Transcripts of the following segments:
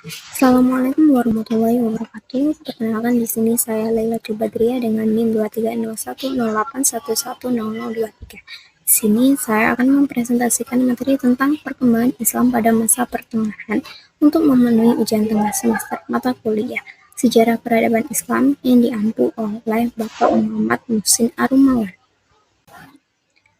Assalamualaikum warahmatullahi wabarakatuh. Perkenalkan di sini saya Laila Badriah dengan NIM 230108110023. Di sini saya akan mempresentasikan materi tentang perkembangan Islam pada masa pertengahan untuk memenuhi ujian tengah semester mata kuliah Sejarah Peradaban Islam yang diampu oleh Bapak Muhammad Muhsin Arumawan.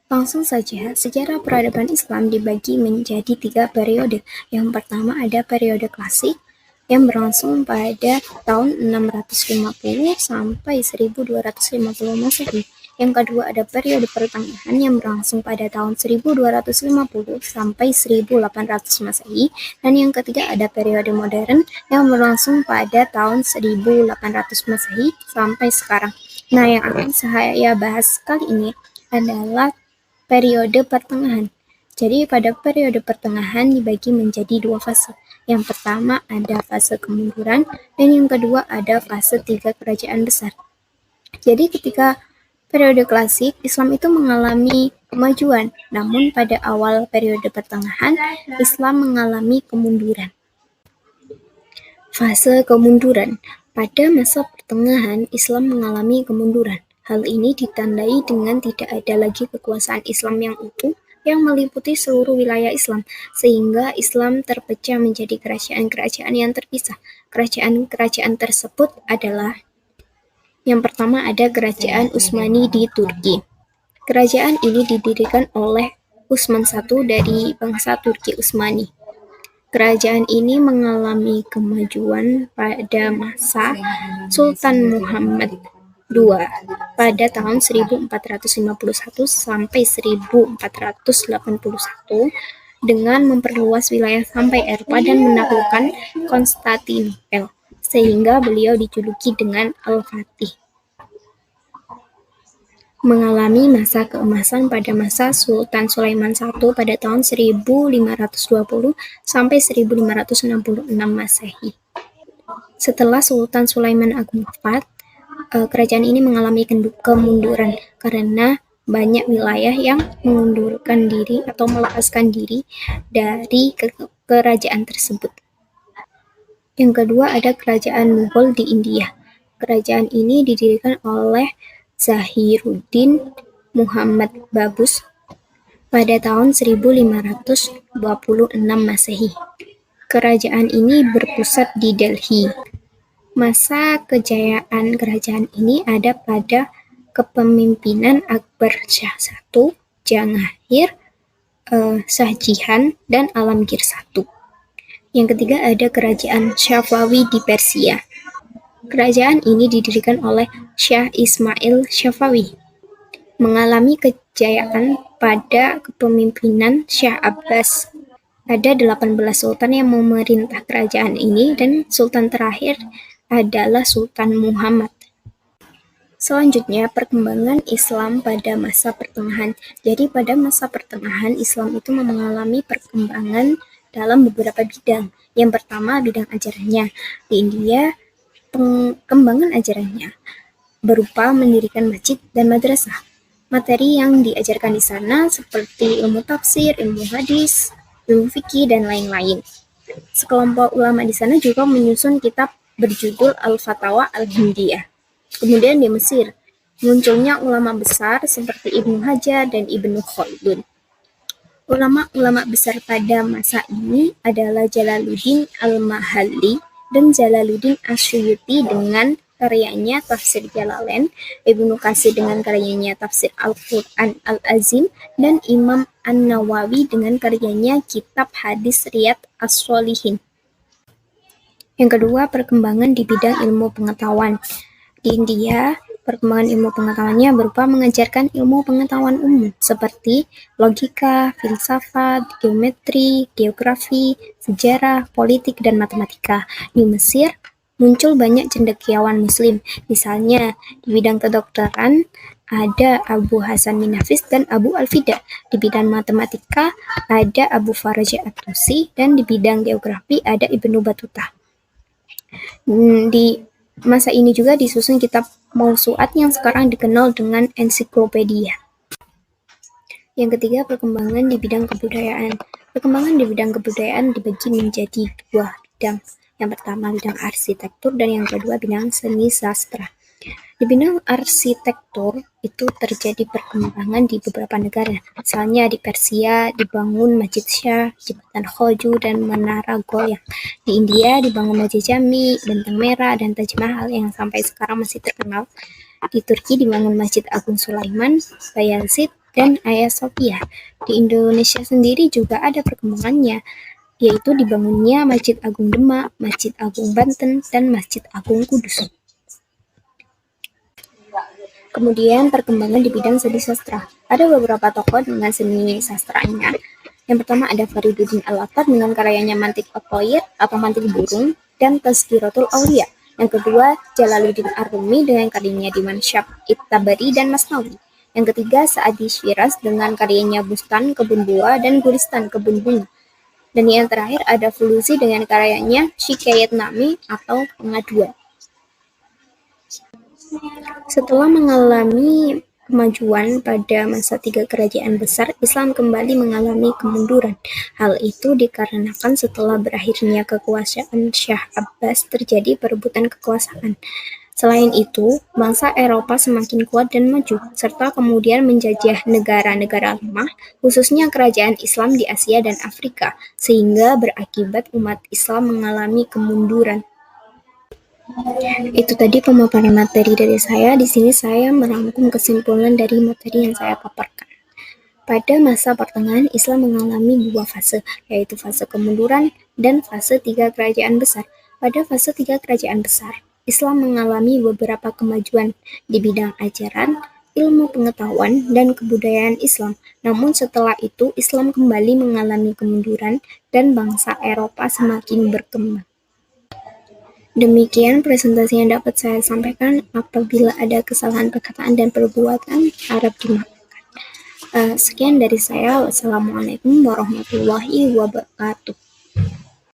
Langsung saja, sejarah peradaban Islam dibagi menjadi 3 periode. Yang pertama ada periode klasik yang berlangsung pada tahun 650 sampai 1250 Masehi. Yang kedua ada periode pertengahan yang berlangsung pada tahun 1250 sampai 1800 Masehi. Dan yang ketiga ada periode modern yang berlangsung pada tahun 1800 Masehi sampai sekarang. Nah, yang akan saya bahas kali ini adalah periode pertengahan. Jadi pada periode pertengahan dibagi menjadi 2 fase. Yang pertama ada fase kemunduran dan yang kedua ada fase 3 kerajaan besar. Jadi ketika periode klasik, Islam itu mengalami kemajuan, namun pada awal periode pertengahan, Islam mengalami kemunduran. Fase kemunduran. Pada masa pertengahan, Islam mengalami kemunduran. Hal ini ditandai dengan tidak ada lagi kekuasaan Islam yang utuh yang meliputi seluruh wilayah Islam, sehingga Islam terpecah menjadi kerajaan-kerajaan yang terpisah. Kerajaan-kerajaan tersebut adalah yang pertama ada Kerajaan Utsmani di Turki. Kerajaan ini didirikan oleh Utsman I dari bangsa Turki Utsmani. Kerajaan ini mengalami kemajuan pada masa Sultan Muhammad II pada tahun 1451 sampai 1481 dengan memperluas wilayah sampai Eropa dan menaklukkan Konstantinopel, sehingga beliau dijuluki dengan Al-Fatih. Mengalami masa keemasan pada masa Sultan Sulaiman I pada tahun 1520 sampai 1566 Masehi. Setelah Sultan Sulaiman Agung wafat, kerajaan ini mengalami kemunduran karena banyak wilayah yang mengundurkan diri atau melepaskan diri dari kerajaan tersebut. Yang kedua ada Kerajaan Mughal di India. Kerajaan ini didirikan oleh Zahiruddin Muhammad Babus pada tahun 1526 Masehi. Kerajaan ini berpusat di Delhi. Masa kejayaan kerajaan ini ada pada kepemimpinan Akbar Shah I, Jahangir, Shah Jahan, dan Alamgir I. Yang ketiga ada Kerajaan Safawi di Persia. Kerajaan ini didirikan oleh Shah Ismail Safawi. Mengalami kejayaan pada kepemimpinan Shah Abbas. Ada 18 sultan yang memerintah kerajaan ini dan sultan terakhir adalah Sultan Muhammad. Selanjutnya, perkembangan Islam pada masa pertengahan. Jadi pada masa pertengahan, Islam itu mengalami perkembangan dalam beberapa bidang. Yang pertama, bidang ajarannya. Di India, perkembangan ajarannya berupa mendirikan masjid dan madrasah. Materi yang diajarkan di sana seperti ilmu tafsir, ilmu hadis, ilmu fikih, dan lain-lain. Sekelompok ulama di sana juga menyusun kitab berjudul Al-Fatawa Al-Hindiyah. Kemudian di Mesir, munculnya ulama besar seperti Ibnu Hajar dan Ibnu Khaldun. Ulama-ulama besar pada masa ini adalah Jalaluddin Al-Mahalli dan Jalaluddin Asyuyuti dengan karyanya Tafsir Jalalain, Ibnu Katsir dengan karyanya Tafsir Al-Quran Al-Azim, dan Imam An-Nawawi dengan karyanya Kitab Hadis Riyadh As-Shalihin. Yang kedua, perkembangan di bidang ilmu pengetahuan. Di India, perkembangan ilmu pengetahuannya berupa mengajarkan ilmu pengetahuan umum seperti logika, filsafat, geometri, geografi, sejarah, politik, dan matematika. Di Mesir, muncul banyak cendekiawan muslim. Misalnya, di bidang kedokteran ada Abu Hasan bin Hafiz dan Abu Al-Fida. Di bidang matematika ada Abu Faraj At-Tusi dan di bidang geografi ada Ibnu Battuta. Di masa ini juga disusun kitab Mausu'at yang sekarang dikenal dengan ensiklopedia. Yang ketiga, perkembangan di bidang kebudayaan. Perkembangan di bidang kebudayaan dibagi menjadi 2 bidang. Yang pertama bidang arsitektur dan yang kedua bidang seni sastra. Di bidang arsitektur itu terjadi perkembangan di beberapa negara. Misalnya di Persia dibangun Masjid Shah, Jembatan Khoju, dan Menara Goyang. Di India dibangun Masjid Jami, Benteng Merah, dan Taj Mahal yang sampai sekarang masih terkenal. Di Turki dibangun Masjid Agung Sulaiman, Bayazid, dan Hagia Sophia. Di Indonesia sendiri juga ada perkembangannya, yaitu dibangunnya Masjid Agung Demak, Masjid Agung Banten, dan Masjid Agung Kudus. Kemudian perkembangan di bidang seni sastra. Ada beberapa tokoh dengan seni sastranya. Yang pertama ada Fariduddin Al-Atar dengan karyanya Mantik At-Thair atau Mantik Burung dan Tazkiratul Aulia. Yang kedua Jalaluddin Ar-Rumi dengan karyanya Dimansyah At-Tabari dan Masnawi. Yang ketiga Sa'adi Syiraz dengan karyanya Bustan Kebun Buah dan Gulistan Kebun Bunga. Dan yang terakhir ada Fulusi dengan karyanya Syikayat Nami atau Pengaduan. Setelah mengalami kemajuan pada masa tiga kerajaan besar, Islam kembali mengalami kemunduran. Hal itu dikarenakan setelah berakhirnya kekuasaan Syah Abbas terjadi perebutan kekuasaan. Selain itu, bangsa Eropa semakin kuat dan maju, serta kemudian menjajah negara-negara lemah, khususnya kerajaan Islam di Asia dan Afrika, sehingga berakibat umat Islam mengalami kemunduran. Itu tadi pemaparan materi dari saya. Di sini saya merangkum kesimpulan dari materi yang saya paparkan. Pada masa pertengahan, Islam mengalami dua fase, yaitu fase kemunduran dan fase tiga kerajaan besar. Pada fase tiga kerajaan besar, Islam mengalami beberapa kemajuan di bidang ajaran, ilmu pengetahuan, dan kebudayaan Islam. Namun setelah itu, Islam kembali mengalami kemunduran dan bangsa Eropa semakin berkembang. Demikian presentasi yang dapat saya sampaikan. Apabila ada kesalahan perkataan dan perbuatan, harap dimaafkan. Sekian dari saya. Wassalamualaikum warahmatullahi wabarakatuh.